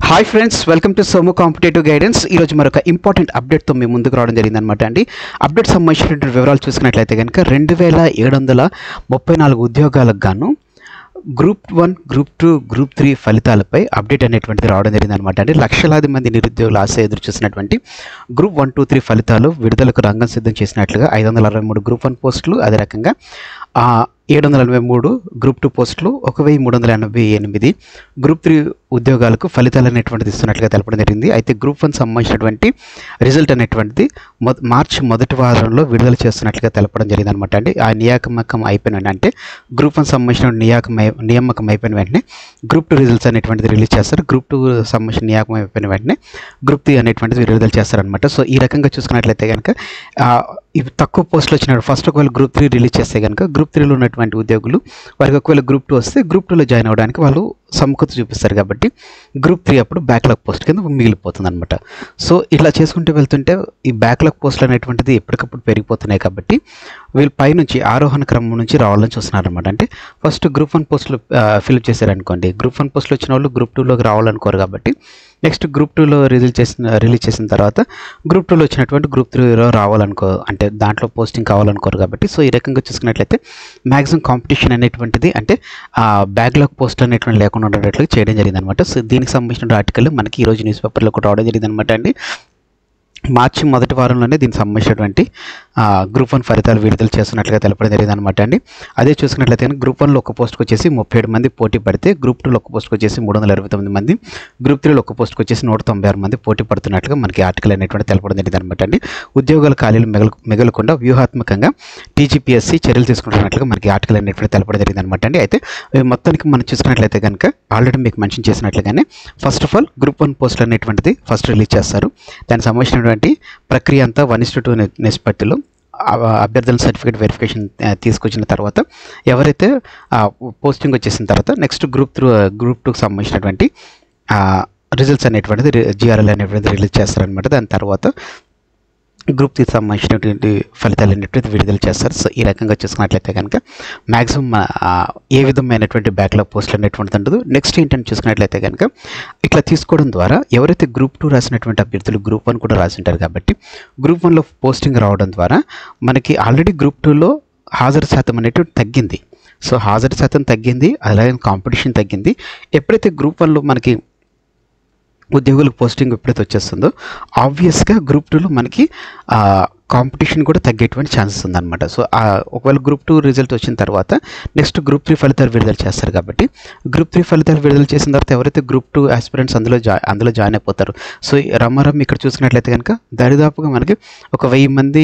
Hi friends, welcome to Somu competitive guidance. ఈరోజు మరొక important అప్డేట్తో మేము ముందుకు రావడం జరిగిందనమాట అండి. అప్డేట్ సంబంధించినటువంటి వివరాలు చూసుకున్నట్లయితే కనుక 2734 ఉద్యోగాలకు గాను గ్రూప్ 1, గ్రూప్ 2, గ్రూప్ 3 ఫలితాలపై అప్డేట్ అనేటువంటిది రావడం జరిగిందనమాట అండి. లక్షలాది మంది నిరుద్యోగులు ఆశ ఎదురు చూసినటువంటి గ్రూప్ 1, 2, 3 ఫలితాలు విడుదలకు రంగం సిద్ధం చేసినట్లుగా 563 గ్రూప్ 1 పోస్టులు, అదే రకంగా 743 గ్రూప్ 2 పోస్టులు, 1388 గ్రూప్ 3 ఉద్యోగాలకు ఫలితాలు అనేటువంటిది ఇస్తున్నట్లుగా తెలపడం జరిగింది. అయితే గ్రూప్ 1 సంబంధించినటువంటి రిజల్ట్ అనేటువంటిది మార్చి మొదటి వారంలో విడుదల చేస్తున్నట్లుగా తెలపడం జరిగింది అనమాట అండి. ఆ నియామకం అయిపోయిన వెంటనే, అంటే గ్రూప్ 1 సంబంధించిన నియామకం అయిపోయిన వెంటనే గ్రూప్ 2 రిజల్ట్స్ అనేటువంటిది రిలీజ్ చేస్తారు. గ్రూప్ 2 సంబంధించిన నియామకం అయిపోయిన వెంటనే గ్రూప్ 3 అనేటువంటిది విడుదల చేస్తారనమాట. సో ఈ రకంగా చూసుకున్నట్లయితే కనుక ఇవి తక్కువ పోస్టులు వచ్చిన ఫస్ట్ ఒకవేళ గ్రూప్ 3 రిలీజ్ చేస్తే కనుక గ్రూప్ 3లో ఉన్నటువంటి ఉద్యోగులు వారికి ఒకవేళ గ్రూప్ 2 వస్తే గ్రూప్ 2లో జాయిన్ అవ్వడానికి వాళ్ళు సముఖత చూపిస్తారు కాబట్టి గ్రూప్ 3 అప్పుడు బ్యాక్లాగ్ పోస్ట్ కింద మిగిలిపోతుంది అనమాట. సో ఇలా చేసుకుంటూ వెళ్తుంటే ఈ బ్యాక్లాగ్ పోస్టులు అనేటువంటిది ఎప్పటికప్పుడు పెరిగిపోతున్నాయి కాబట్టి వీళ్ళు పైనుంచి ఆరోహణ క్రమం నుంచి రావాలని చూస్తున్నారు అనమాట. అంటే ఫస్ట్ గ్రూప్ 1 పోస్టులు ఫిల్అప్ చేశారనుకోండి, గ్రూప్ 1 పోస్టులు వచ్చిన వాళ్ళు గ్రూప్ 2లోకి రావాలనుకోరు కాబట్టి నెక్స్ట్ గ్రూప్ 2లో రిలీజ్ చేసిన తర్వాత గ్రూప్ 2లో వచ్చినటువంటి గ్రూప్ 3లో రావాలనుకో, అంటే దాంట్లో పోస్టింగ్ కావాలనుకోరు కాబట్టి. సో ఈ రకంగా చూసుకున్నట్లయితే మ్యాక్సిమం కాంపిటీషన్ అనేటువంటిది, అంటే బ్యాక్లాగ్ పోస్ట్ అనేటువంటి లేకుండా ఉండేటట్లు చేయడం జరిగింది అనమాట. సో దీనికి సంబంధించిన ఆర్టికల్ మనకి ఈరోజు న్యూస్ పేపర్లో కూడా రావడం జరిగింది అనమాట అండి. మార్చి మొదటి వారంలోనే దీనికి సంబంధించినటువంటి గ్రూప్ 1 ఫలితాలు విడుదల చేస్తున్నట్లుగా తెలపడం జరిగింది అనమాట అండి. అదే చూసుకున్నట్లయితే గ్రూప్ 1లో ఒక పోస్ట్కి వచ్చేసి 37 మంది పోటీ పడితే గ్రూప్ 2లో ఒక పోస్ట్కి వచ్చేసి 329 మంది, గ్రూప్ 3లో ఒక పోస్ట్కి వచ్చేసి 196 మంది పోటీ పడుతున్నట్లుగా మనకి ఆర్టికల్ అనేటువంటి తెలపడం జరిగింది అనమాట అండి. ఉద్యోగాల ఖాళీలు మిగలకుండా వ్యూహాత్మకంగా టీజీపీఎస్సీ చర్యలు తీసుకుంటున్నట్లుగా మనకి ఆర్టికల్ అనేటువంటి తెలపడం జరిగింది అనమాట అండి. అయితే మొత్తానికి మనం చూసుకున్నట్లయితే కనుక ఆల్రెడీ మీకు మెన్షన్ చేసినట్లుగానే ఫస్ట్ ఆఫ్ ఆల్ గ్రూప్ 1 పోస్టులు అనేటువంటిది ఫస్ట్ రిలీజ్ చేస్తారు. దానికి సంబంధించినటువంటి ప్రక్రియ అంతా 1:2 నిష్పత్తిలో అభ్యర్థుల సర్టిఫికేట్ వెరిఫికేషన్ తీసుకొచ్చిన తర్వాత ఎవరైతే పోస్టింగ్ వచ్చేసిన తర్వాత నెక్స్ట్ గ్రూప్ 2కి సంబంధించినటువంటి రిజల్ట్స్ అనేటువంటిది జిఆర్ఎల్ అనేటువంటిది రిలీజ్ చేస్తారనమాట. దాని తర్వాత గ్రూప్ 3కి సంబంధించినటువంటి ఫలితాలు అనేటువంటిది విడుదల చేస్తారు. సో ఈ రకంగా చూసుకున్నట్లయితే కనుక మ్యాక్సిమం ఏ విధమైనటువంటి బ్యాక్లాగ్ పోస్టులు అనేటువంటిది ఉండదు. నెక్స్ట్ ఏంటని చూసుకున్నట్లయితే కనుక ఇట్లా తీసుకోవడం ద్వారా ఎవరైతే గ్రూప్ 2 రాసినటువంటి అభ్యర్థులు గ్రూప్ 1 కూడా రాసింటారు కాబట్టి గ్రూప్ 1లో పోస్టింగ్ రావడం ద్వారా మనకి ఆల్రెడీ గ్రూప్ 2లో హాజరు శాతం అనేటువంటి తగ్గింది. సో హాజరు శాతం తగ్గింది, అలాగే కాంపిటీషన్ తగ్గింది. ఎప్పుడైతే గ్రూప్ 1లో మనకి ఉద్యోగులకు పోస్టింగ్ ఎప్పుడైతే వచ్చేస్తుందో ఆబ్వియస్గా గ్రూప్ 2లో మనకి కాంపిటీషన్ కూడా తగ్గేటువంటి ఛాన్సెస్ ఉందన్నమాట. సో ఒకవేళ గ్రూప్ 2 రిజల్ట్ వచ్చిన తర్వాత నెక్స్ట్ గ్రూప్ 3 ఫలితాలు విడుదల చేస్తారు కాబట్టి గ్రూప్ 3 ఫలితాలు విడుదల చేసిన తర్వాత ఎవరైతే గ్రూప్ 2 ఆస్పిరెంట్స్ అందులో జాయిన్ అయిపోతారు. సో రమారం ఇక్కడ చూసుకున్నట్లయితే కనుక దరిదాపుగా మనకి ఒక 1000 మంది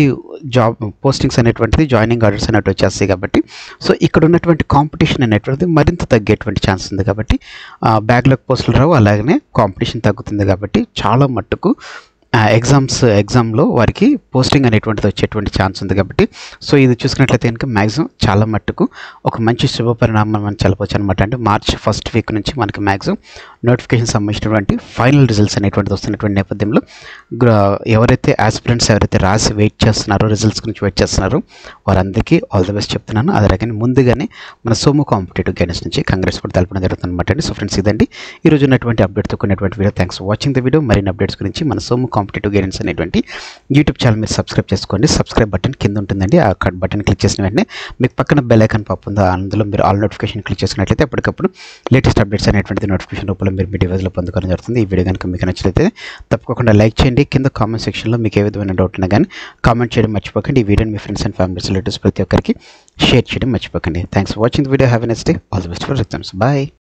జాబ్ పోస్టింగ్స్ అనేటువంటిది జాయినింగ్ ఆర్డర్స్ అనేవి వచ్చేస్తాయి కాబట్టి సో ఇక్కడ ఉన్నటువంటి కాంపిటీషన్ అనేటువంటిది మరింత తగ్గేటువంటి ఛాన్స్ ఉంది కాబట్టి బ్యాక్లాగ్ పోస్టులు రావు, అలాగనే కాంపిటీషన్ తగ్గుతుంది కాబట్టి చాలా మట్టుకు ఎగ్జామ్లో వారికి పోస్టింగ్ అనేటువంటిది వచ్చేటువంటి ఛాన్స్ ఉంది కాబట్టి సో ఇది చూసుకున్నట్లయితే కనుక మ్యాక్సిమం చాలా మట్టుకు ఒక మంచి శుభ పరిణామం మనం చెప్పవచ్చు అనమాట. అంటే మార్చి ఫస్ట్ వీక్ నుంచి మనకి మ్యాక్సిమం నోటిఫికేషన్ సంబంధించినటువంటి ఫైనల్ రిజల్ట్స్ అనేటువంటిది వస్తున్నటువంటి నేపథ్యంలో ఎవరైతే ఆస్పిరెంట్స్ ఎవరైతే రాసి వెయిట్ చేస్తున్నారో, రిజల్ట్స్ గురించి వెయిట్ చేస్తున్నారో వారందరికీ ఆల్ ది బెస్ట్ చెప్తున్నాను. అదే రకంగా ముందుగానే మన సోము కాంపిటేటివ్ గైడెన్స్ నుంచి కాంగ్రెస్ కూడా తెలపడం జరుగుతుంది అనమాట అండి. సో ఫ్రెండ్స్, ఇదండి ఈరోజు ఉన్నటువంటి అప్డేట్తో కొన్నటువంటి video. Thanks for watching the video. మరిన్ని అప్డేట్స్ గురించి మన సోము కాంపిటేటివ్ గైడెన్స్ అనేటువంటి యూట్యూబ్ ఛానల్ మీరు సబ్స్క్రైబ్ చేసుకోండి. సబ్స్క్రైబ్ బటన్ కింద ఉంటుందండి. ఆ బటన్ క్లిక్ చేసిన వెంటనే మీకు పక్కన బెల్ ఐకాన్ పాప్ ఉందో అందులో మీరు ఆల్ నోటిఫికేషన్ క్లిక్ చేసినట్లయితే అప్పటికప్పుడు లేటెస్ట్ అప్డేట్స్ అనేటువంటి నోటిఫికేషన్ రూపంలో మీరు మీ డివైస్లో పొందుకోవడం జరుగుతుంది. ఈ వీడియో కనుక మీకు నచ్చితే తప్పకుండా లైక్ చేయండి. కింద కామెంట్ సెక్షన్లో మీకు ఏ విధమైన డౌట్ ఉన్నా కానీ కామెంట్ చేయడం మర్చిపోకండి. ఈ వీడియోని మీ ఫ్రెండ్స్ అండ్ ఫ్యామిలీస్ రిలేటివ్స్ ప్రతి ఒక్కరికి షేర్ చేయడం మర్చిపోకండి. Thanks for watching the video. Have a nice day. All the best for exams. Bye.